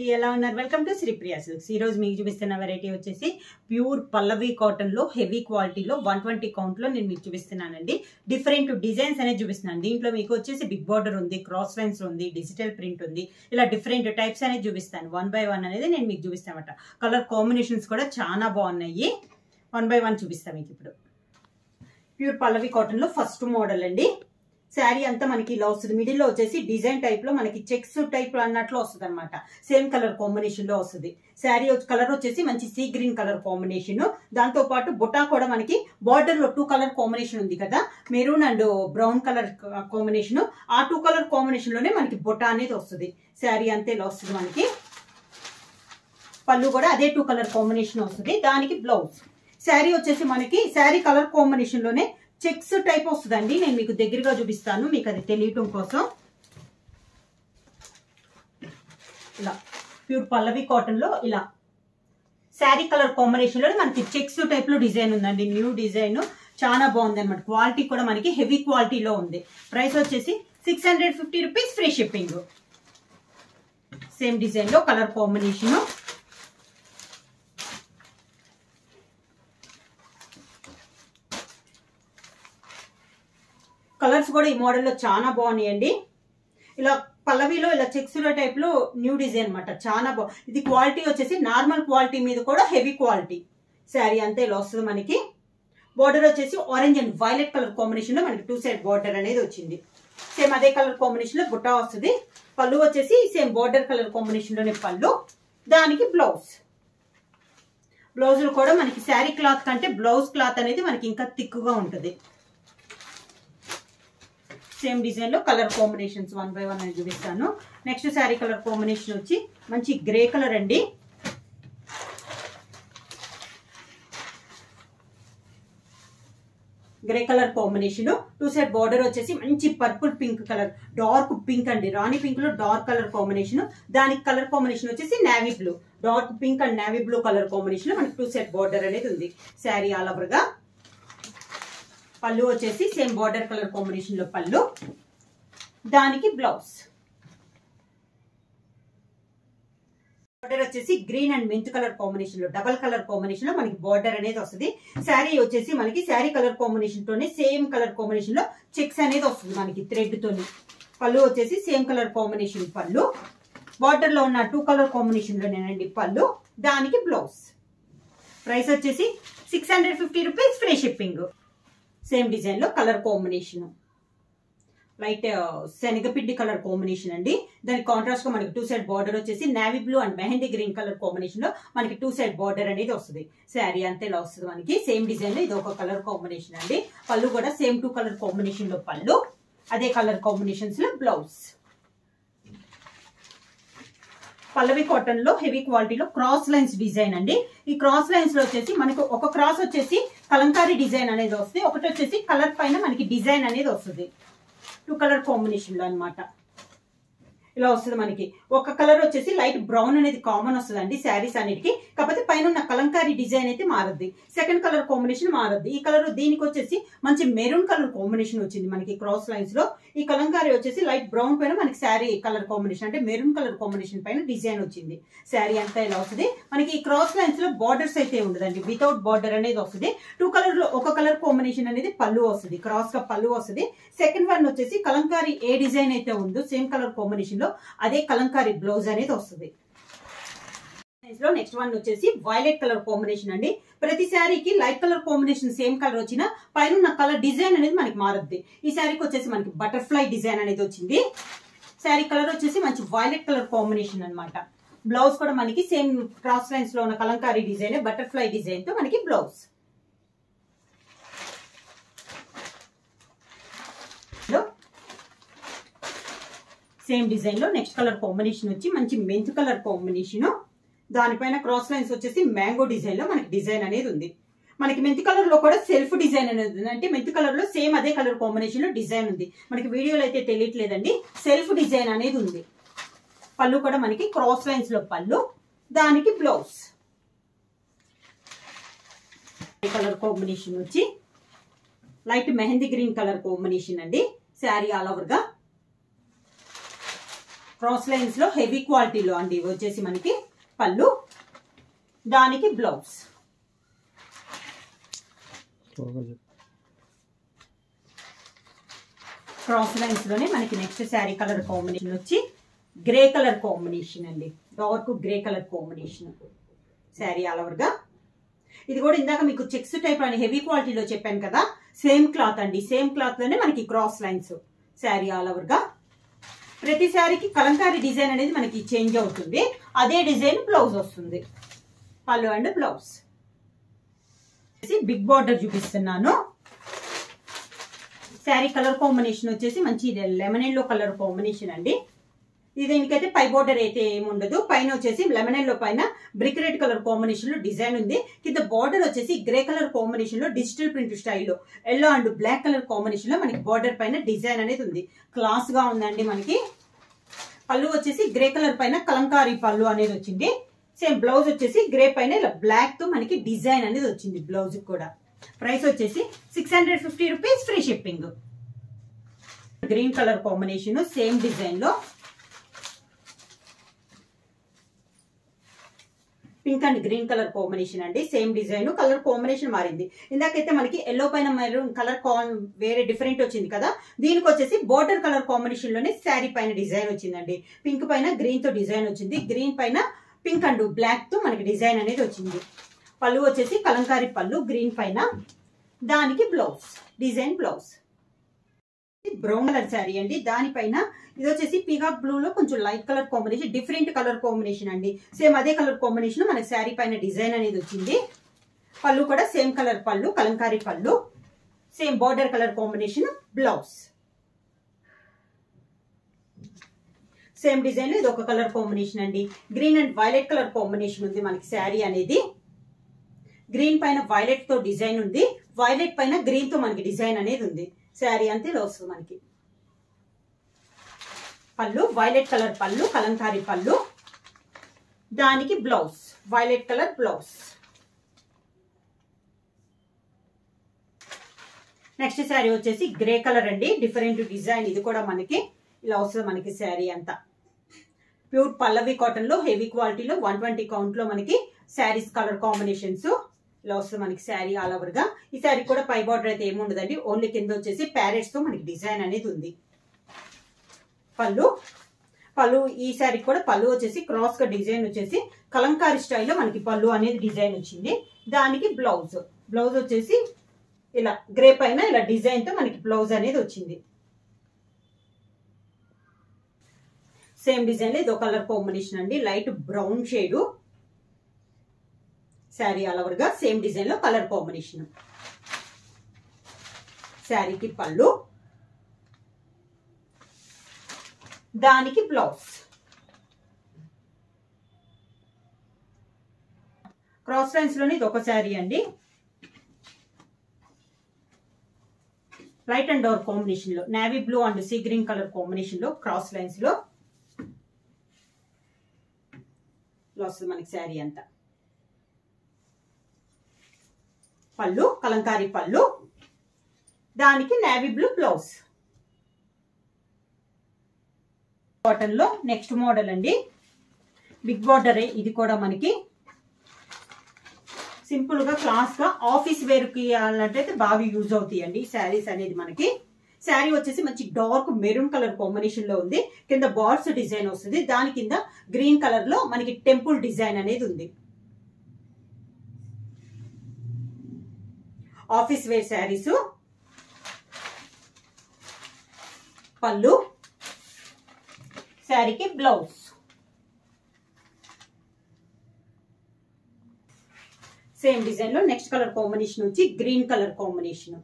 ఎలా ఉన్నారు? Welcome to Sripriya silks. ఈ రోజు మీకు చూపిస్తున్న వెరైటీ వచ్చేసి ప్యూర్ పల్లవి కాటన్ లో హెవీ క్వాలిటీలో 120 కౌంట్ లో నేను మీకు చూపిస్తున్నానండి. డిఫరెంట్ డిజైన్స్ అనేది చూపిస్తున్నాను. దీంట్లో మీకు వచ్చేసి బిగ్ బార్డర్ ఉంది, క్రాస్ లైన్స్ ఉంది, డిజిటల్ ప్రింట్ ఉంది. ఇలా డిఫరెంట్ టైప్స్ అనేది చూపిస్తాను. 1 by 1 అనేది నేను మీకు చూపిస్తానమాట. కలర్ కాంబినేషన్స్ కూడా చాలా బాగున్నాయి. 1 by 1 చూపిస్తాను మీకు ఇప్పుడు. ప్యూర్ పల్లవి కాటన్ లో ఫస్ట్ మోడల్ అండి. శారీ అంతా మనకి ఇలా వస్తుంది. మిడిల్ లో వచ్చేసి డిజైన్ టైప్ లో మనకి చెక్స్ టైప్ అన్నట్లు వస్తుంది అనమాట. సేమ్ కలర్ కాంబినేషన్ లో వస్తుంది. శారీ కలర్ వచ్చేసి మంచి సీ గ్రీన్ కలర్ కాంబినేషన్. దాంతో పాటు బుటా కూడా మనకి బార్డర్ లో 2 కలర్ కాంబినేషన్ ఉంది కదా, maroon and brown colour combination. ఆ 2 కలర్ కాంబినేషన్ లోనే మనకి బుటా అనేది వస్తుంది. శారీ అంతా ఇలా వస్తుంది. మనకి పళ్ళు కూడా అదే 2 కలర్ కాంబినేషన్ వస్తుంది. దానికి బ్లౌజ్. శారీ వచ్చేసి మనకి శారీ కలర్ కాంబినేషన్ లోనే చెక్స్ టైప్ వస్తుందండి. నేను మీకు దగ్గరగా చూపిస్తాను, మీకు అది తెలియటం కోసం. ఇలా ప్యూర్ పల్లవి కాటన్ లో ఇలా శారీ కలర్ కాంబినేషన్ లో మనకి చెక్స్ టైప్ లో డిజైన్ ఉందండి. న్యూ డిజైన్ చాలా బాగుంది అనమాట. క్వాలిటీ కూడా మనకి హెవీ క్వాలిటీలో ఉంది. ప్రైస్ వచ్చేసి 650 rupees, free shipping. Same design లో కలర్ కాంబినేషన్. కలర్స్ కూడా ఈ మోడల్లో చాలా బాగున్నాయండి. ఇలా పల్లవిలో ఇలా చెక్స్ టైప్ లో న్యూ డిజైన్ అనమాట. చాలా బాగుంది. ఇది క్వాలిటీ వచ్చేసి నార్మల్ క్వాలిటీ మీద కూడా హెవీ క్వాలిటీ. శారీ అంతా ఇలా వస్తుంది. మనకి బార్డర్ వచ్చేసి orange and violet colour combination లో మనకి 2 సైడ్ బార్డర్ అనేది వచ్చింది. సేమ్ అదే కలర్ కాంబినేషన్ లో బుట్టా వస్తుంది. పళ్ళు వచ్చేసి సేమ్ బార్డర్ కలర్ కాంబినేషన్ లోనే పళ్ళు. దానికి బ్లౌజ్. బ్లౌజులు కూడా మనకి శారీ క్లాత్ కంటే బ్లౌజ్ క్లాత్ అనేది మనకి ఇంకా థిక్గా ఉంటుంది. సేమ్ డిజైన్ లో కలర్ కాంబినేషన్స్ 1 by 1 అని చూపిస్తాను. నెక్స్ట్ శారీ కలర్ కాంబినేషన్ వచ్చి మంచి గ్రే కలర్ అండి. Grey colour combination 2 side border వచ్చేసి మంచి purple pink colour, dark pink అండి. రాణి పింక్ లో డార్క్ కలర్ కాంబినేషన్. దానికి కలర్ కాంబినేషన్ వచ్చేసి navy blue. Dark pink and navy blue colour combination లో మనకి 2 సైడ్ బార్డర్ అనేది ఉంది. శారీ ఆల్ ఓవర్ గా. పళ్ళు వచ్చేసి సేమ్ బార్డర్ కలర్ కాంబినేషన్ లో పళ్ళు. దానికి బ్లౌజ్. బార్డర్ వచ్చేసి green and mint colour combination లో డబల్ కలర్ కాంబినేషన్ లో మనకి బార్డర్ అనేది వస్తుంది. శారీ వచ్చేసి మనకి శారీ కలర్ కాంబినేషన్ తోనే సేమ్ కలర్ కాంబినేషన్ లో చెక్స్ అనేది వస్తుంది మనకి థ్రెడ్ తోని. పళ్ళు వచ్చేసి సేమ్ కలర్ కాంబినేషన్ పళ్ళు. బార్డర్ లో ఉన్న 2 కలర్ కాంబినేషన్ లోనేనండి పళ్ళు. దానికి బ్లౌజ్. ప్రైస్ వచ్చేసి 650 rupees, free shipping. Same design లో కలర్ కాంబినేషన్ లైట్ శనగపిండి కలర్ కాంబినేషన్ అండి. దానికి కాంట్రాస్ట్ గా మనకి 2 సైడ్ బార్డర్ వచ్చేసి navy blue and mehndi green colour combination లో మనకి 2 సైడ్ బార్డర్ అనేది వస్తుంది. శారీ అంతా ఇలా వస్తుంది మనకి. సేమ్ డిజైన్ లో ఇది ఒక కలర్ కాంబినేషన్ అండి. పళ్ళు కూడా సేమ్ 2 కలర్ కాంబినేషన్ లో పళ్ళు. అదే కలర్ కాంబినేషన్స్ లో బ్లౌజ్. పల్లవి కాటన్ లో హెవీ క్వాలిటీలో క్రాస్ లైన్స్ డిజైన్ అండి. ఈ క్రాస్ లైన్స్ లో వచ్చేసి మనకు ఒక క్రాస్ వచ్చేసి కలంకారీ డిజైన్ అనేది వస్తుంది. ఒకటి వచ్చేసి కలర్ పైన మనకి డిజైన్ అనేది వస్తుంది. 2 కలర్ కాంబినేషన్ లో అనమాట. ఇలా వస్తుంది మనకి. ఒక కలర్ వచ్చేసి లైట్ బ్రౌన్ అనేది కామన్ వస్తుంది అండి శారీస్ అన్నిటికి. కాకపోతే పైన ఉన్న కలంకారీ డిజైన్ అయితే మారద్ది. సెకండ్ కలర్ కాంబినేషన్ మారద్ది. ఈ కలర్ దీనికి వచ్చేసి మంచి మెరూన్ కలర్ కాంబినేషన్ వచ్చింది మనకి క్రాస్ లైన్స్ లో. ఈ కలంకారీ వచ్చేసి లైట్ బ్రౌన్ పైన మనకి శారీ కలర్ కాంబినేషన్ అంటే మెరూన్ కలర్ కాంబినేషన్ పైన డిజైన్ వచ్చింది. శారీ అంతా ఇలా వస్తుంది మనకి. ఈ క్రాస్ లైన్స్ లో బార్డర్స్ అయితే ఉండదండి, వితౌట్ బార్డర్ అనేది వస్తుంది. 2 కలర్ లో ఒక కలర్ కాంబినేషన్ అనేది పళ్ళు వస్తుంది, క్రాస్ గా పళ్ళు వస్తుంది. సెకండ్ వన్ వచ్చేసి కలంకారీ ఏ డిజైన్ అయితే ఉందో సేమ్ కలర్ కాంబినేషన్ లో అదే కలంకారీ బ్లౌజ్ అనేది వస్తుంది. నెక్స్ట్ వన్ వచ్చేసి వైలెట్ కలర్ కాంబినేషన్ అండి. ప్రతి శారీకి light colour combination same colour వచ్చినా పైన ఉన్న కలర్ డిజైన్ అనేది మనకి మారుద్ది. ఈ శారీకి వచ్చేసి మనకి బటర్ఫ్లై డిజైన్ అనేది వచ్చింది. శారీ కలర్ వచ్చేసి మంచి వైలెట్ కలర్ కాంబినేషన్ అనమాట. బ్లౌజ్ కూడా మనకి సేమ్ క్రాస్ లైన్స్ లో ఉన్న కలంకారీ డిజైన్ బటర్ఫ్లై డిజైన్ తో మనకి బ్లౌజ్. సేమ్ డిజైన్ లో నెక్స్ట్ కలర్ కాంబినేషన్ వచ్చి మంచి మెంత్ కలర్ కాంబినేషన్. దానిపైన క్రాస్ లైన్స్ వచ్చేసి మ్యాంగో డిజైన్ లో మనకి డిజైన్ అనేది ఉంది. మనకి మెంత్ కలర్ లో కూడా సెల్ఫ్ డిజైన్ అనేది ఉంది. అంటే మెంత్ కలర్ లో సేమ్ అదే కలర్ కాంబినేషన్ లో డిజైన్ ఉంది. మనకి వీడియోలో అయితే తెలియట్లేదండి, సెల్ఫ్ డిజైన్ అనేది ఉంది. పళ్ళు కూడా మనకి క్రాస్ లైన్స్ లో పళ్ళు. దానికి బ్లౌజ్. కలర్ కాంబినేషన్ వచ్చి light mehndi green colour combination అండి. శారీ ఆల్ ఓవర్ గా క్రాస్ లైన్స్ లో హెవీ క్వాలిటీలో అండి ఇవి వచ్చేసి మనకి పళ్ళు, దానికి బ్లౌజ్. క్రాస్ లైన్స్ లోనే మనకి నెక్స్ట్ శారీ కలర్ కాంబినేషన్ వచ్చి గ్రే కలర్ కాంబినేషన్ అండి, dark grey colour combination sari all over గా. ఇది కూడా ఇందాక మీకు చెక్స్ టైప్ అని హెవీ క్వాలిటీలో చెప్పాను కదా, సేమ్ క్లాత్ అండి, సేమ్ క్లాత్ లోనే మనకి cross lines sari all over గా. ప్రతి శారీకి కలంకారీ డిజైన్ అనేది మనకి చేంజ్ అవుతుంది, అదే డిజైన్ బ్లౌజ్ వస్తుంది, పళ్ళు అండ్ బ్లౌజ్. బిగ్ బార్డర్ చూపిస్తున్నాను. శారీ కలర్ కాంబినేషన్ వచ్చేసి మంచి లెమన్ ఎల్లో కలర్ కాంబినేషన్ అండి. దీనికైతే పై బోర్డర్ అయితే ఏముండదు, పైన వచ్చేసి లెమన్ ఎల్లో పైన బ్రిక్ రెడ్ కలర్ కాంబినేషన్ లో డిజైన్ ఉంది. కింద బార్డర్ వచ్చేసి గ్రే కలర్ కాంబినేషన్ లో డిజిటల్ ప్రింట్ స్టైల్లో yellow and black colour combination లో మనకి బార్డర్ పైన డిజైన్ అనేది ఉంది. క్లాస్ గా ఉందండి మనకి. పళ్ళు వచ్చేసి గ్రే కలర్ పైన కలంకారీ పళ్ళు అనేది వచ్చింది. సేమ్ బ్లౌజ్ వచ్చేసి గ్రే పైన ఇలా బ్లాక్ తో మనకి డిజైన్ అనేది వచ్చింది బ్లౌజ్ కూడా. ప్రైస్ వచ్చేసి 650 rupees, free shipping. Green colour combination same design లో pink and green colour combination అండి, సేమ్ డిజైన్, కలర్ కాంబినేషన్ మారింది. ఇందాకైతే మనకి ఎల్లో పైన మెరూన్ కలర్ వేరే డిఫరెంట్ వచ్చింది కదా, దీనికి వచ్చేసి బోర్డర్ కలర్ కాంబినేషన్ లోనే శారీ పైన డిజైన్ వచ్చిందండి. పింక్ పైన గ్రీన్ తో డిజైన్ వచ్చింది, గ్రీన్ పైన పింక్ అండ్ బ్లాక్ తో మనకి డిజైన్ అనేది వచ్చింది. పళ్ళు వచ్చేసి కలంకారీ పళ్ళు గ్రీన్ పైన, దానికి blouse design blouse. Brown colour sari అండి, దానిపైన ఇది వచ్చేసి పీకాక్ బ్లూ లో కొంచెం light colour combination, different colour combination అండి. సేమ్ అదే కలర్ కాంబినేషన్ మనకి శారీ పైన డిజైన్ అనేది వచ్చింది. పళ్ళు కూడా సేమ్ కలర్ పళ్ళు, కలంకారీ పళ్ళు, same border colour combination, blouse same design లో ఇది ఒక కలర్ కాంబినేషన్ అండి. Green and violet colour combination ఉంది మనకి శారీ అనేది. గ్రీన్ పైన వైలెట్ తో డిజైన్ ఉంది, వైలెట్ పైన గ్రీన్ తో మనకి డిజైన్ అనేది ఉంది. శారీ అంతే ఇలా వస్తుంది మనకి. పళ్ళు వైలెట్ కలర్ పళ్ళు, కలంకారీ పళ్ళు, దానికి blouse violet colour blouse. Next sari వచ్చేసి గ్రే కలర్ అండి, డిఫరెంట్ డిజైన్. ఇది కూడా మనకి ఇలా వస్తుంది మనకి శారీ అంతా. ప్యూర్ పల్లవి కాటన్ లో హెవీ క్వాలిటీలో 120 కౌంట్ లో మనకి శారీస్ కలర్ కాంబినేషన్స్ ఇలా వస్తుంది మనకి శారీ ఆల్ ఓవర్ గా. ఈ శారీ కూడా పై బార్డర్ అయితే ఏముండదండి, ఓన్లీ కింద వచ్చేసి ప్యారెట్స్ తో మనకి డిజైన్ అనేది ఉంది. పళ్ళు ఈ శారీ కూడా పళ్ళు వచ్చేసి క్రాస్ గా డిజైన్ వచ్చేసి కలంకారీ స్టైల్లో మనకి పళ్ళు అనేది డిజైన్ వచ్చింది. దానికి బ్లౌజ్ వచ్చేసి ఇలా గ్రే పైన ఇలా డిజైన్ తో మనకి బ్లౌజ్ అనేది వచ్చింది. సేమ్ డిజైన్ లో ఇదో కలర్ కాంబినేషన్ అండి, light brown shade sari all over గా. సేమ్ డిజైన్ లో కలర్ కాంబినేషన్. శారీకి పళ్ళు, దానికి బ్లౌజ్. క్రాస్ లైన్స్ లోని ఇది ఒక శారీ అండి, లైట్ అండ్ డార్క్ కాంబినేషన్ లో navy blue and sea green colour combination లో క్రాస్ లైన్స్ లో వస్తుంది మనకి శారీ అంతా. పళ్ళు కలంకారీ పళ్ళు, దానికి నేవీ బ్లూ బ్లౌజ్. కాటన్ లో నెక్స్ట్ మోడల్ అండి, బిగ్ బార్డర్. ఇది కూడా మనకి సింపుల్ గా క్లాస్ గా ఆఫీస్ వేర్ కి అన్నట్టయితే బాగా యూజ్ అవుతాయండి శారీస్ అనేది మనకి. శారీ వచ్చేసి మంచి డార్క్ మెరూన్ కలర్ కాంబినేషన్ లో ఉంది. కింద బార్డ్స్ డిజైన్ వస్తుంది, దాని కింద గ్రీన్ కలర్ లో మనకి టెంపుల్ డిజైన్ అనేది ఉంది. Office wear saris. పళ్ళు, శారీకి బ్లౌజ్. సేమ్ డిజైన్ లో నెక్స్ట్ కలర్ కాంబినేషన్ వచ్చి గ్రీన్ కలర్ కాంబినేషన్.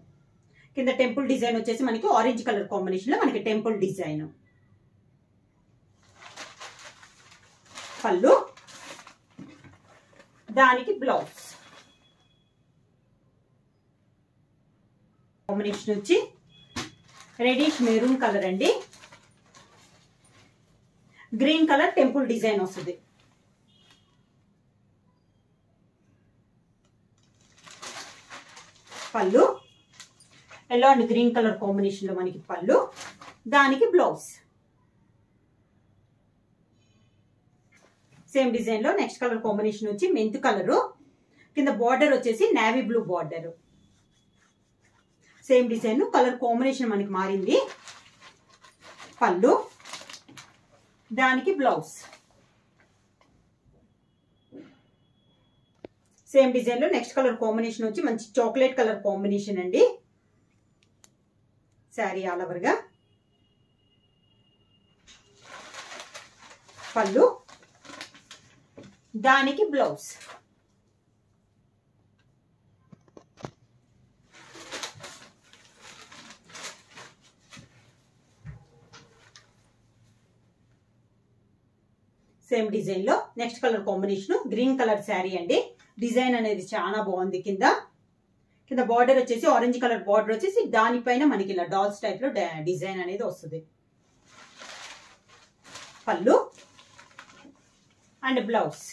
కింద టెంపుల్ డిజైన్ వచ్చేసి మనకి ఆరెంజ్ కలర్ కాంబినేషన్ లో మనకి టెంపుల్ డిజైన్. పళ్ళు, దానికి బ్లౌజ్. కాంబినేషన్ వచ్చి రెడిష్ మెరూన్ కలర్ అండి, గ్రీన్ కలర్ టెంపుల్ డిజైన్ వస్తుంది. పళ్ళు yellow and green colour combination లో మనకి పళ్ళు, దానికి బ్లౌజ్. సేమ్ డిజైన్ లో నెక్స్ట్ కలర్ కాంబినేషన్ వచ్చి మెంతు కలరు, కింద బార్డర్ వచ్చేసి navy blue border. Same design colour combination మనకి మారింది. పళ్ళు, దానికి బ్లౌజ్. సేమ్ డిజైన్ లో నెక్స్ట్ కలర్ కాంబినేషన్ వచ్చి మంచి చాక్లెట్ కలర్ కాంబినేషన్ అండి. శారీ ఆల్ ఓవర్ గా. పళ్ళు, దానికి బ్లౌజ్. సేమ్ డిజైన్ లో next colour combination green colour sari అండి. డిజైన్ అనేది చాలా బాగుంది. కింద బార్డర్ వచ్చేసి ఆరెంజ్ కలర్ బార్డర్ వచ్చేసి దానిపైన మనకి ఇలా డాల్స్ టైప్ లో డిజైన్ అనేది వస్తుంది. పళ్ళు అండ్ బ్లౌజ్.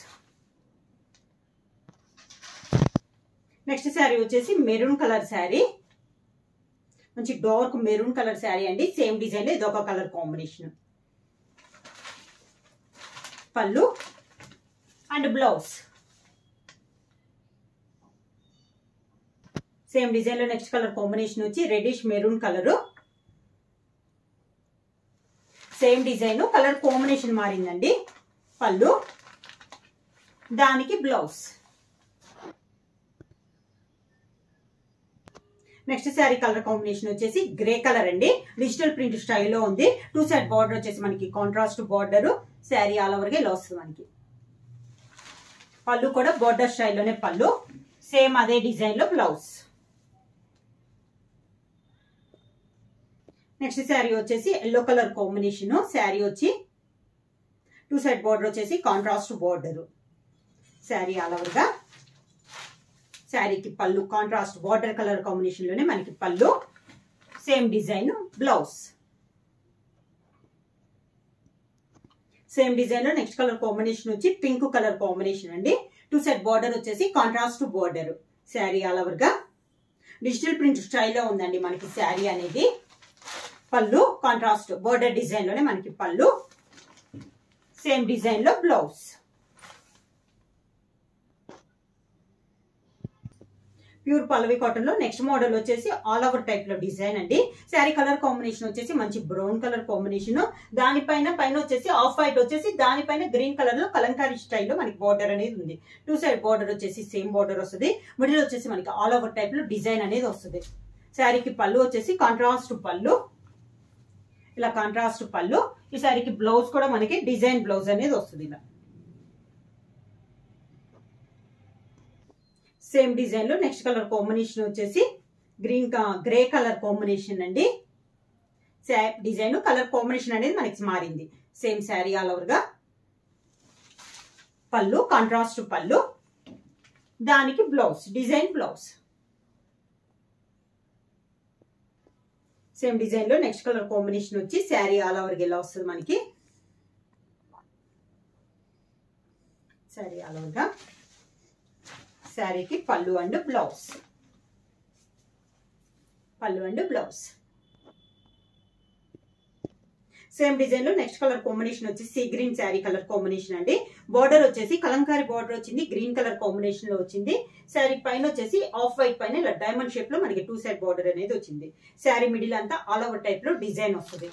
నెక్స్ట్ శారీ వచ్చేసి మెరూన్ కలర్ శారీ, మంచి డార్క్ మెరూన్ కలర్ శారీ అండి. సేమ్ డిజైన్ లో ఇదొక colour combination. Pallu and blouse. Same design లో నెక్స్ట్ కలర్ కాంబినేషన్ వచ్చి reddish maroon colour. Same design colour combination మారిందండి. పళ్ళు, దానికి blouse. Next sari colour combination వచ్చేసి గ్రే కలర్ అండి. డిజిటల్ ప్రింట్ స్టైల్లో ఉంది. 2 సైడ్ బార్డర్ వచ్చేసి మనకి contrast border. Sari all over గా ఇలా వస్తుంది మనకి. పళ్ళు కూడా బార్డర్ స్టైల్లోనే పళ్ళు. సేమ్ అదే డిజైన్ లో బ్లౌజ్. నెక్స్ట్ శారీ వచ్చేసి ఎల్లో కలర్ కాంబినేషన్. శారీ వచ్చి 2 సైడ్ బార్డర్ వచ్చేసి contrast border. Sari all over గా. శారీకి పళ్ళు కాంట్రాస్ట్ బార్డర్ కలర్ కాంబినేషన్ లోనే మనకి పళ్ళు. Same design blouse. Same design లో నెక్స్ట్ కలర్ కాంబినేషన్ వచ్చి పింక్ కలర్ కాంబినేషన్ అండి. 2 సైడ్ బార్డర్ వచ్చేసి contrast border. Sari all over గా డిజిటల్ ప్రింట్ స్టైల్లో ఉందండి మనకి శారీ అనేది. పళ్ళు కాంట్రాస్ట్ బార్డర్ డిజైన్ లోనే మనకి పళ్ళు. సేమ్ డిజైన్ లో బ్లౌజ్. ప్యూర్ పల్లవి కాటన్ లో నెక్స్ట్ మోడల్ వచ్చేసి ఆల్ ఓవర్ టైప్ లో డిజైన్ అండి. శారీ కలర్ కాంబినేషన్ వచ్చేసి మంచి బ్రౌన్ కలర్ కాంబినేషన్. దానిపైన వచ్చేసి ఆఫ్ వైట్ వచ్చేసి దానిపైన గ్రీన్ కలర్ లో కలంకారీ స్టైల్లో మనకి బార్డర్ అనేది ఉంది. 2 సైడ్ బార్డర్ వచ్చేసి సేమ్ బార్డర్ వస్తుంది. మిడిల్ వచ్చేసి మనకి ఆల్ ఓవర్ టైప్ లో డిజైన్ అనేది వస్తుంది. శారీకి పళ్ళు వచ్చేసి కాంట్రాస్ట్ పళ్ళు, ఇలా కాంట్రాస్ట్ పళ్ళు. ఈ శారీకి బ్లౌజ్ కూడా మనకి డిజైన్ బ్లౌజ్ అనేది వస్తుంది ఇలా. సేమ్ డిజైన్ లో నెక్స్ట్ కలర్ కాంబినేషన్ వచ్చేసి గ్రే కలర్ కాంబినేషన్ అండి. డిజైన్ కలర్ కాంబినేషన్ అనేది మనకి మారింది. సేమ్ శారీ ఆల్ ఓవర్ గా. పళ్ళు కాంట్రాస్ట్ పళ్ళు, దానికి blouse design blouse. Same design లో నెక్స్ట్ కలర్ కాంబినేషన్ వచ్చి శారీ ఆల్ ఓవర్ గా ఇలా వస్తుంది మనకి. శారీ ఆల్ ఓవర్ గా. శారీకి పళ్ళు అండ్ బ్లౌజ్. పళ్ళు అండ్ బ్లౌజ్. సేమ్ డిజైన్ లో నెక్స్ట్ కలర్ కాంబినేషన్ వచ్చి sea green sari colour combination అండి. బార్డర్ వచ్చేసి కలంకారీ బార్డర్ వచ్చింది. గ్రీన్ కలర్ కాంబినేషన్ లో వచ్చింది. శారీ పైన వచ్చేసి ఆఫ్ వైట్ పైన ఇలా డైమండ్ షేప్ లో మనకి 2 సైడ్ బార్డర్ అనేది వచ్చింది. శారీ మిడిల్ అంతా ఆల్ ఓవర్ టైప్ లో డిజైన్ వస్తుంది.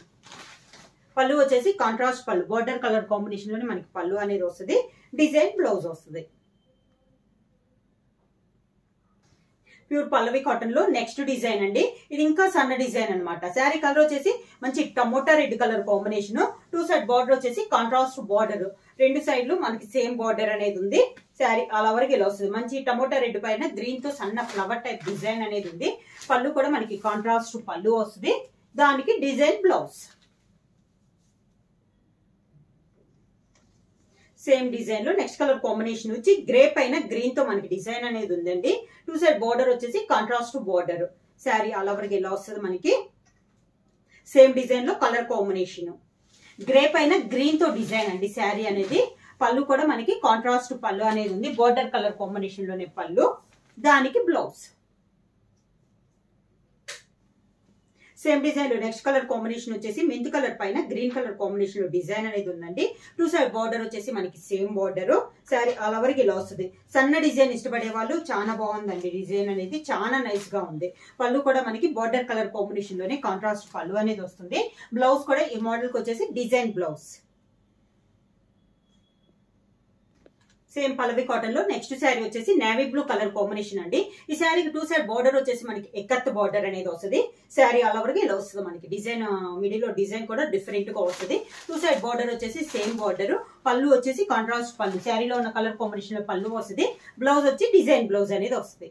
పళ్ళు వచ్చేసి కాంట్రాస్ట్ పళ్ళు, బార్డర్ కలర్ కాంబినేషన్ లోనే మనకి పళ్ళు అనేది వస్తుంది. డిజైన్ బ్లౌజ్ వస్తుంది. ప్యూర్ పల్లవి కాటన్ లో నెక్స్ట్ డిజైన్ అండి. ఇది ఇంకా సన్న డిజైన్ అనమాట. శారీ కలర్ వచ్చేసి మంచి tomato red colour combination. 2 side border వచ్చేసి కాంట్రాస్ట్ బార్డర్. 2 సైడ్లు మనకి సేమ్ బార్డర్ అనేది ఉంది. శారీ అలా వరకు ఇలా వస్తుంది. మంచి టమోటా రెడ్ పైన గ్రీన్ తో సన్న ఫ్లవర్ టైప్ డిజైన్ అనేది ఉంది. పళ్ళు కూడా మనకి కాంట్రాస్ట్ పళ్ళు వస్తుంది. దానికి డిజైన్ బ్లౌజ్. సేమ్ డిజైన్ లో నెక్స్ట్ కలర్ కాంబినేషన్ వచ్చి గ్రే పైన గ్రీన్ తో మనకి డిజైన్ అనేది ఉందండి. 2 సైడ్ బార్డర్ వచ్చేసి contrast border. Sari all over గా ఇలా వస్తుంది మనకి. సేమ్ డిజైన్ లో కలర్ కాంబినేషన్ గ్రే పైన గ్రీన్ తో డిజైన్ అండి శారీ అనేది. పళ్ళు కూడా మనకి కాంట్రాస్ట్ పళ్ళు అనేది ఉంది. బార్డర్ కలర్ కాంబినేషన్ లోనే పళ్ళు, దానికి బ్లౌజ్. సేమ్ డిజైన్ లో నెక్స్ట్ కలర్ కాంబినేషన్ వచ్చేసి మెంత్ కలర్ పైన గ్రీన్ కలర్ కాంబినేషన్ లో డిజైన్ అనేది ఉందండి. 2 సైడ్ బార్డర్ వచ్చేసి మనకి same border. Sari all over కి ఇలా వస్తుంది. సన్న డిజైన్ ఇష్టపడే వాళ్ళు చాలా బాగుందండి. డిజైన్ అనేది చాలా నైస్ గా ఉంది. పళ్ళు కూడా మనకి బార్డర్ కలర్ కాంబినేషన్ లోనే కాంట్రాస్ట్ పళ్ళు అనేది వస్తుంది. బ్లౌజ్ కూడా ఈ మోడల్ కి వచ్చేసి డిజైన్ బ్లౌజ్. సేమ్ పల్లవి కాటన్ లో నెక్స్ట్ శారీ వచ్చేసి నేవీ బ్లూ కలర్ కాంబినేషన్ అండి. ఈ శారీకి 2 సైడ్ బార్డర్ వచ్చేసి మనకి ఎక్కత్ బార్డర్ అనేది వస్తుంది. శారీ ఆల్ ఓవర్ గా ఇలా వస్తుంది. మనకి డిజైన్ మిడిల్ లో డిజైన్ కూడా డిఫరెంట్ గా వస్తుంది. 2 సైడ్ బార్డర్ వచ్చేసి సేమ్ బార్డర్. పళ్ళు వచ్చేసి కాంట్రాస్ట్ పళ్ళు. శారీలో ఉన్న కలర్ కాంబినేషన్ లో పళ్ళు వస్తుంది. బ్లౌజ్ వచ్చి డిజైన్ బ్లౌజ్ అనేది వస్తుంది.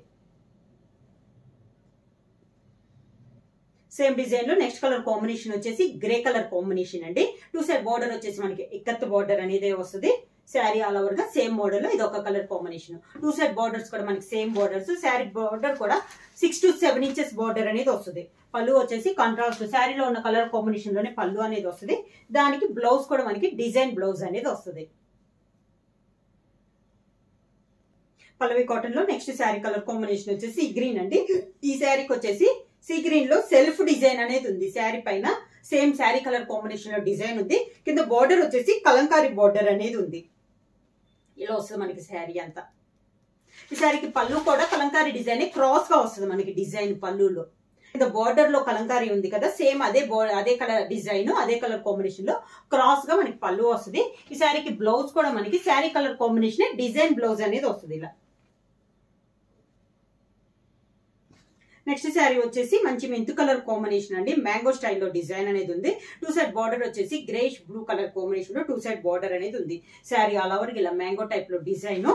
సేమ్ డిజైన్ లో నెక్స్ట్ కలర్ కాంబినేషన్ వచ్చేసి గ్రే కలర్ కాంబినేషన్ అండి. 2 సైడ్ బార్డర్ వచ్చేసి మనకి ఎక్కత్ బార్డర్ అనేది వస్తుంది. శారీ ఆల్ ఓవర్ గా సేమ్ మోడల్ లో ఇది ఒక కలర్ కాంబినేషన్. 2 సైడ్ బార్డర్స్ కూడా మనకి సేమ్ బార్డర్స్. శారీ బార్డర్ కూడా 6 to 7 ఇంచెస్ బార్డర్ అనేది వస్తుంది. పళ్ళు వచ్చేసి కాంట్రాస్ట్ శారీలో ఉన్న కలర్ కాంబినేషన్ లోనే పళ్ళు అనేది వస్తుంది. దానికి బ్లౌజ్ కూడా మనకి డిజైన్ బ్లౌజ్ అనేది వస్తుంది. పల్లవి కాటన్ లో నెక్స్ట్ శారీ కలర్ కాంబినేషన్ వచ్చేసి గ్రీన్ అండి. ఈ శారీకి వచ్చేసి సీ గ్రీన్ లో సెల్ఫ్ డిజైన్ అనేది ఉంది. శారీ పైన సేమ్ శారీ కలర్ కాంబినేషన్ లో డిజైన్ ఉంది. కింద బార్డర్ వచ్చేసి కలంకారీ బార్డర్ అనేది ఉంది. ఇలా వస్తుంది మనకి శారీ అంతా. ఈ శారీకి పళ్ళు కూడా కలంకారీ డిజైన్ క్రాస్ గా వస్తుంది మనకి డిజైన్ పళ్ళులో. కింద బార్డర్ లో కలంకారీ ఉంది కదా, సేమ్ అదే కలర్ డిజైన్ అదే కలర్ కాంబినేషన్ లో క్రాస్ గా మనకి పళ్ళు వస్తుంది. ఈ శారీకి బ్లౌజ్ కూడా మనకి sari colour combination design blouse అనేది వస్తుంది. ఇలా నెక్స్ట్ శారీ వచ్చేసి మంచి మెంత్ కలర్ కాంబినేషన్ అండి. మ్యాంగో స్టైల్లో డిజైన్ అనేది ఉంది. 2 సైడ్ బార్డర్ వచ్చేసి గ్రేష్ బ్లూ కలర్ కాంబినేషన్ లో 2 సైడ్ బార్డర్ అనేది ఉంది. శారీ ఆల్ ఓవర్ ఇలా మ్యాంగో టైప్ లో డిజైన్.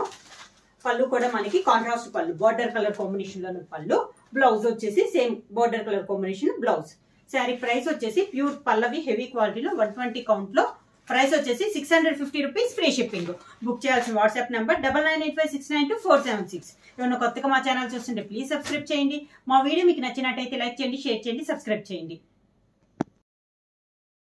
పళ్ళు కూడా మనకి కాంట్రాస్ట్ పళ్ళు బార్డర్ కలర్ కాంబినేషన్ లో పళ్ళు. బ్లౌజ్ వచ్చేసి same border colour combination blouse. Sari price వచ్చేసి ప్యూర్ పల్లవి హెవీ క్వాలిటీలో 120 కౌంట్ లో ప్రైస్ వచ్చేసి 650 రూపీస్. Free shipping. బుక్ చేయాల్సిన వాట్సాప్ నంబర్ 9985692476. ఏమన్నా కొత్తగా మా ఛానల్ చూస్తుంటే ప్లీజ్ సబ్స్క్రైబ్ చేయండి. మా వీడియో మీకు నచ్చినట్టయితే లైక్ చేయండి, షేర్ చేయండి, సబ్స్క్రైబ్ చేయండి.